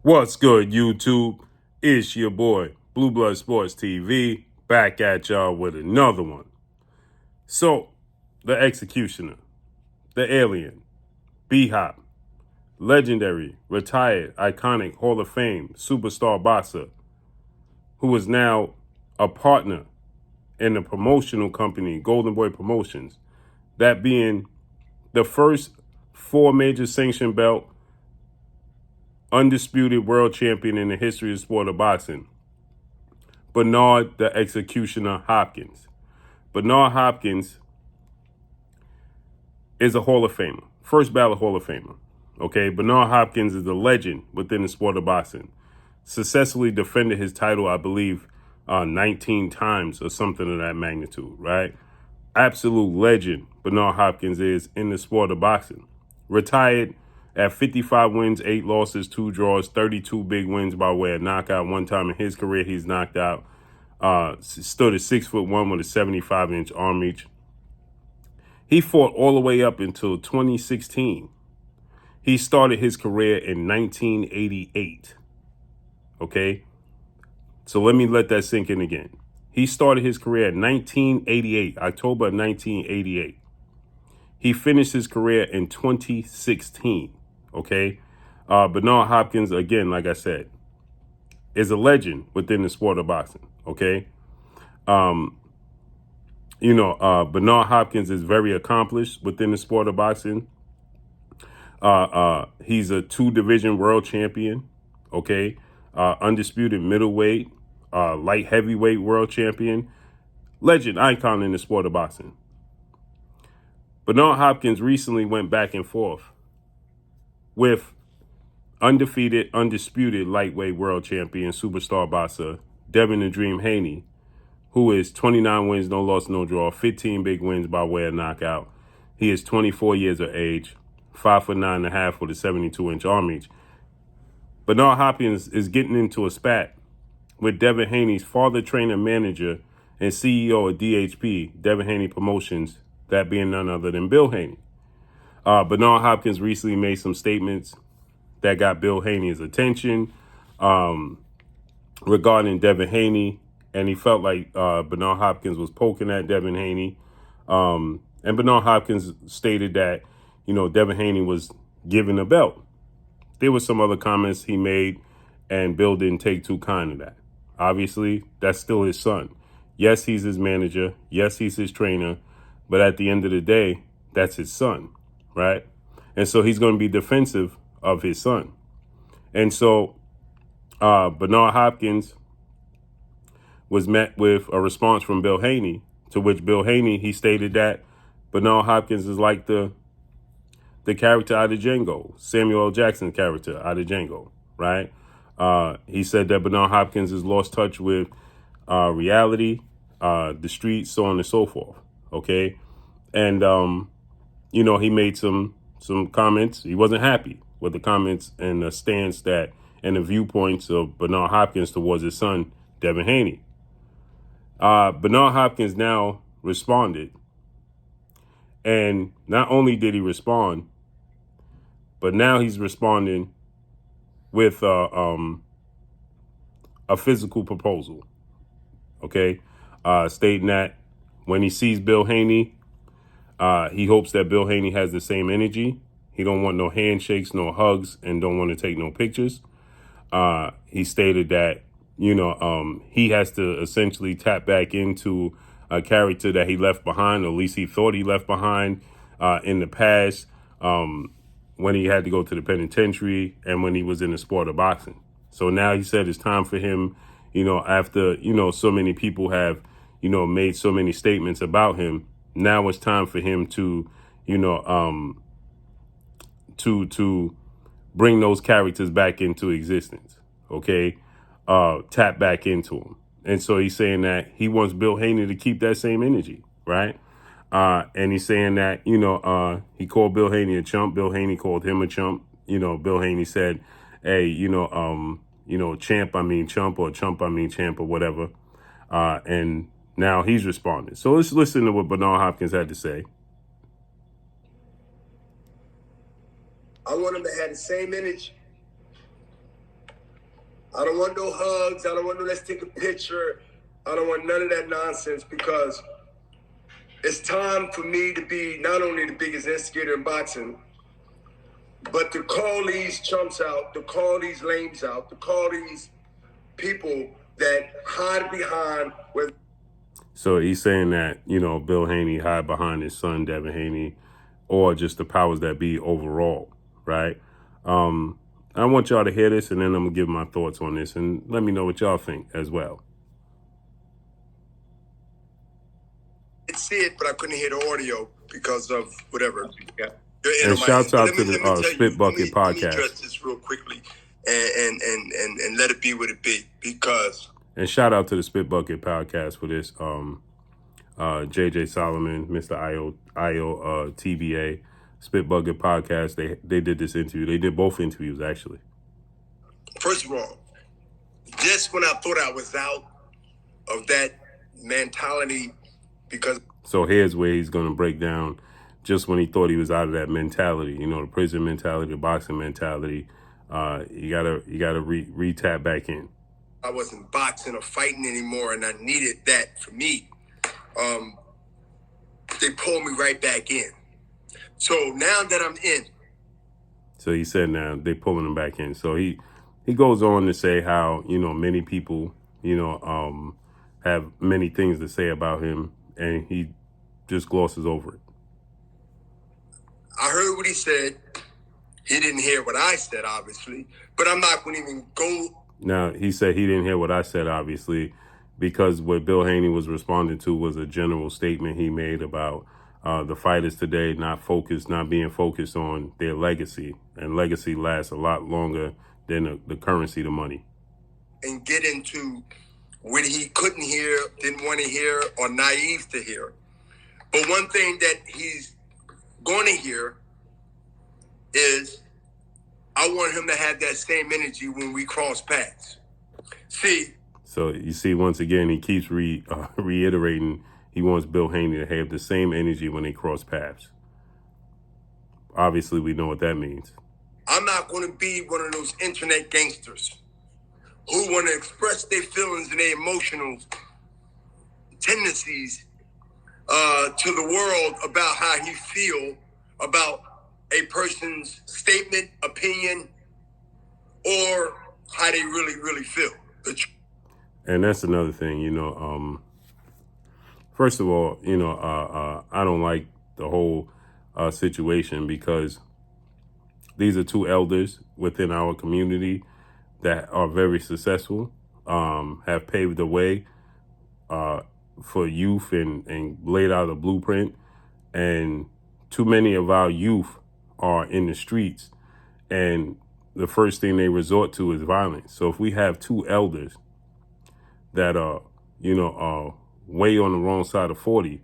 What's good, YouTube? It's your boy, Blue Blood Sports TV, back at y'all with another one. So, the executioner, the alien, B-Hop, legendary, retired, iconic, Hall of Fame, superstar boxer, who is now a partner in the promotional company, Golden Boy Promotions, that being the first 4 major sanction belt, undisputed world champion in the history of the sport of boxing, Bernard the Executioner Hopkins. Bernard Hopkins is a Hall of Famer, first ballot Hall of Famer. Okay, Bernard Hopkins is a legend within the sport of boxing. Successfully defended his title, I believe, 19 times or something of that magnitude, right? Absolute legend Bernard Hopkins is in the sport of boxing. Retired at 55 wins, 8 losses, 2 draws, 32 big wins by way of knockout. One time in his career, he's knocked out. Stood at 6'1" with a 75-inch arm reach. He fought all the way up until 2016. He started his career in 1988. Okay? So let me let that sink in again. He started his career in 1988, October 1988. He finished his career in 2016. Okay? Bernard Hopkins, again, like I said, is a legend within the sport of boxing. Okay? Bernard Hopkins is very accomplished within the sport of boxing. He's a 2-division world champion. Okay? Undisputed middleweight, light heavyweight world champion. Legend, icon in the sport of boxing. Bernard Hopkins recently went back and forth with undefeated, undisputed lightweight world champion, superstar boxer, Devin the Dream Haney, who is 29 wins, no loss, no draw, 15 big wins by way of knockout. He is 24 years of age, 5'9.5" with a 72-inch arm reach. Bernard Hopkins is getting into a spat with Devin Haney's father, trainer, manager, and CEO of DHP, Devin Haney Promotions, that being none other than Bill Haney. Bernard Hopkins recently made some statements that got Bill Haney's attention regarding Devin Haney, and he felt like Bernard Hopkins was poking at Devin Haney. And Bernard Hopkins stated that, Devin Haney was given a belt. There were some other comments he made, and Bill didn't take too kind of that. Obviously, that's still his son. Yes, he's his manager. Yes, he's his trainer. But at the end of the day, that's his son, right? And so he's going to be defensive of his son. And so Bernard Hopkins was met with a response from Bill Haney, to which Bill Haney, he stated that Bernard Hopkins is like the character out of Django, Samuel L. Jackson's character out of Django, right? He said that Bernard Hopkins has lost touch with reality, the streets, so on and so forth. Okay. And, he made some comments. He wasn't happy with the comments and the stance that and the viewpoints of Bernard Hopkins towards his son, Devin Haney. Bernard Hopkins now responded. And not only did he respond, but now he's responding with a physical proposal. Okay. Stating that when he sees Bill Haney, he hopes that Bill Haney has the same energy. He don't want no handshakes, no hugs, and don't want to take no pictures. He stated that, he has to essentially tap back into a character that he left behind, or at least he thought he left behind in the past, when he had to go to the penitentiary and when he was in the sport of boxing. So now he said it's time for him, after, so many people have, made so many statements about him. Now it's time for him to, to bring those characters back into existence. Okay. Tap back into them. And so he's saying that he wants Bill Haney to keep that same energy. Right. And he's saying that, he called Bill Haney a chump. Bill Haney called him a chump. Bill Haney said, hey, champ, I mean chump, or chump, I mean champ, or whatever. And now he's responded. So let's listen to what Bernard Hopkins had to say. I want him to have the same energy I don't want no hugs. I don't want no let's take a picture. I don't want none of that nonsense, because it's time for me to be not only the biggest instigator in boxing, but to call these chumps out, to call these lames out, to call these people that hide behind where. So he's saying that, you know, Bill Haney hide behind his son, Devin Haney, or just the powers that be overall, right? I want y'all to hear this, and then I'm going to give my thoughts on this, and let me know what y'all think as well. I could see it, but I couldn't hear the audio because of whatever. Yeah. And shouts out to the Spit Bucket podcast. Let me address this real quickly and let it be what it be, because. And shout out to the Spit Bucket podcast for this. JJ Solomon, Mr. IO TBA, Spit Bucket podcast. They did this interview. They did both interviews, actually. First of all, just when I thought I was out of that mentality, because. So here's where he's going to break down just when he thought he was out of that mentality, you know, the prison mentality, the boxing mentality. You gotta re-tap back in. I wasn't boxing or fighting anymore, and I needed that for me. They pulled me right back in. So now that I'm in. So he said now they pulling him back in. So he goes on to say how, you know, many people, you know, have many things to say about him, and he just glosses over it. I heard what he said. He didn't hear what I said, obviously, but I'm not going to even go. Now, he said he didn't hear what I said, obviously, because what Bill Haney was responding to was a general statement he made about the fighters today not being focused on their legacy, and legacy lasts a lot longer than the currency, the money. And get into what he couldn't hear, didn't want to hear, or naive to hear. But one thing that he's going to hear is, I want him to have that same energy when we cross paths. See. So you see, once again, he keeps reiterating he wants Bill Haney to have the same energy when they cross paths. Obviously, we know what that means. I'm not going to be one of those internet gangsters who want to express their feelings and their emotional tendencies to the world about how he feel about a person's statement, opinion, or how they really, really feel. And that's another thing, you know. First of all, you know, I don't like the whole situation, because these are two elders within our community that are very successful, have paved the way for youth and laid out a blueprint. And too many of our youth are in the streets, and the first thing they resort to is violence. So if we have two elders that are, you know, way on the wrong side of 40,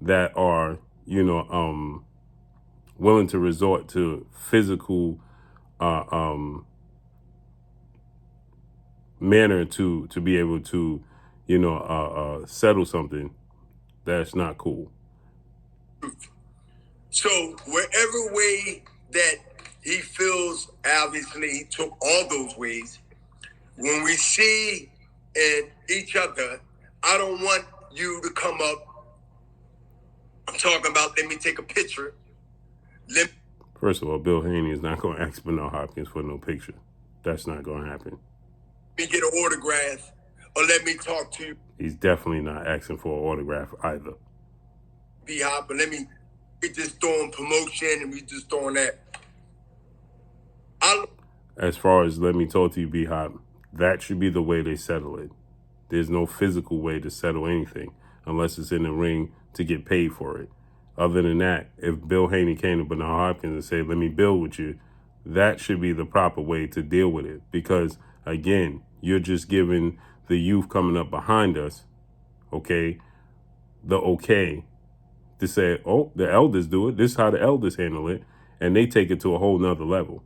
that are, you know, willing to resort to physical manner to be able to, you know, settle something, that's not cool. So wherever way that he feels, obviously he took all those ways. When we see in each other, I don't want you to come up. I'm talking about, let me take a picture. First of all, Bill Haney is not going to ask Bernard Hopkins for no picture. That's not going to happen. Let me get an autograph, or let me talk to you. He's definitely not asking for an autograph either. Be hot, but we just throwing promotion and we just throwing that. As far as let me talk to you, be hot, that should be the way they settle it. There's no physical way to settle anything unless it's in the ring to get paid for it. Other than that, if Bill Haney came to Bernard Hopkins and said, let me build with you, that should be the proper way to deal with it. Because, again, you're just giving the youth coming up behind us, okay, the okay to say, oh, the elders do it. This is how the elders handle it. And they take it to a whole nother level.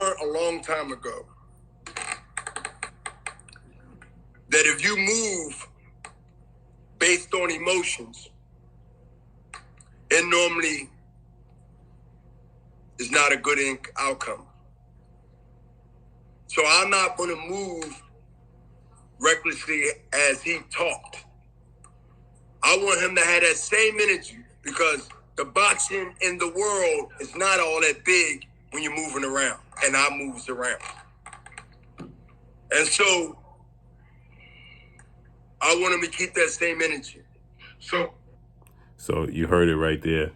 A long time ago, that if you move based on emotions, it normally is not a good outcome. So I'm not going to move recklessly as he talked. I want him to have that same energy because the boxing in the world is not all that big when you're moving around, and I moves around. And so I want him to keep that same energy. So you heard it right there.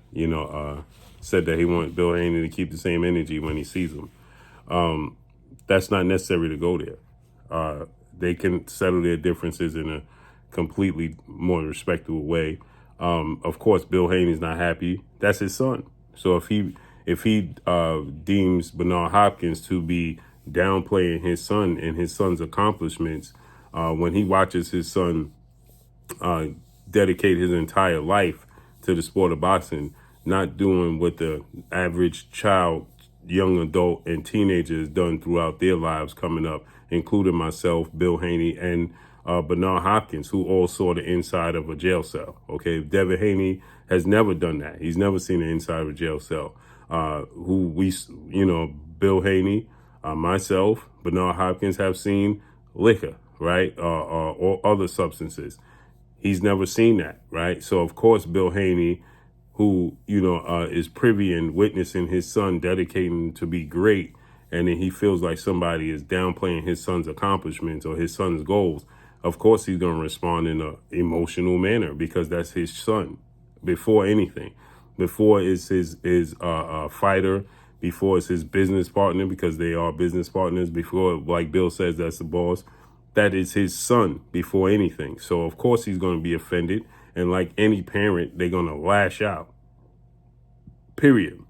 Said that he wanted Bill Haney to keep the same energy when he sees him. That's not necessary to go there. They can settle their differences in a completely more respectable way. Of course, Bill Haney's not happy. That's his son. So if he deems Bernard Hopkins to be downplaying his son and his son's accomplishments, when he watches his son dedicate his entire life to the sport of boxing, not doing what the average child, young adult, and teenager has done throughout their lives coming up, including myself, Bill Haney, and Bernard Hopkins, who all saw the inside of a jail cell. Okay, Devin Haney has never done that. He's never seen the inside of a jail cell. Bill Haney, myself, Bernard Hopkins have seen liquor, right, or other substances. He's never seen that, right? So, of course, Bill Haney, who, is privy and witnessing his son dedicating to be great, and then he feels like somebody is downplaying his son's accomplishments or his son's goals, of course he's going to respond in an emotional manner because that's his son before anything. Before it's his fighter, before it's his business partner, because they are business partners, before, like Bill says, that's the boss. That is his son before anything. So, of course, he's going to be offended. And like any parent, they're going to lash out. Period.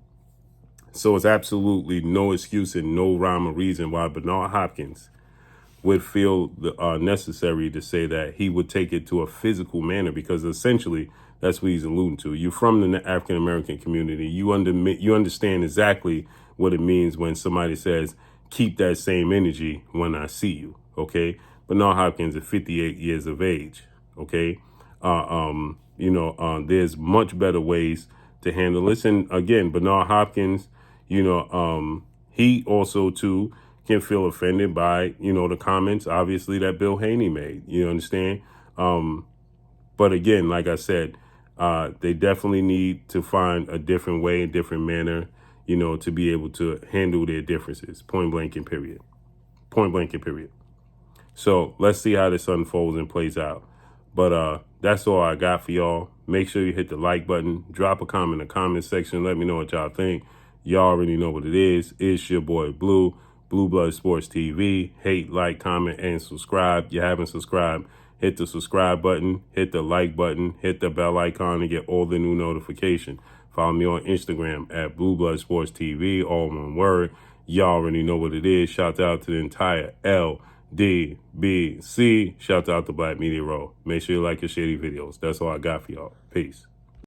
So it's absolutely no excuse and no rhyme or reason why Bernard Hopkins would feel necessary to say that he would take it to a physical manner, because essentially that's what he's alluding to. You're from the African-American community. You understand exactly what it means when somebody says, keep that same energy when I see you. Okay. Bernard Hopkins is 58 years of age. Okay. There's much better ways to handle this. And again, Bernard Hopkins, he also too can feel offended by, the comments, obviously, that Bill Haney made. You understand? But again, like I said, they definitely need to find a different way, a different manner, to be able to handle their differences. Point blank and period. Point blank and period. So let's see how this unfolds and plays out. But that's all I got for y'all. Make sure you hit the like button. Drop a comment in the comment section. Let me know what y'all think. Y'all already know what it is. It's your boy Blue, Blue Blood Sports TV. Hate, like, comment, and subscribe. If you haven't subscribed, hit the subscribe button, hit the like button, hit the bell icon to get all the new notifications. Follow me on Instagram at Blue Blood Sports TV, all one word. Y'all already know what it is. Shout out to the entire LDBC. Shout out to Black Media Row. Make sure you like and share these videos. That's all I got for y'all. Peace.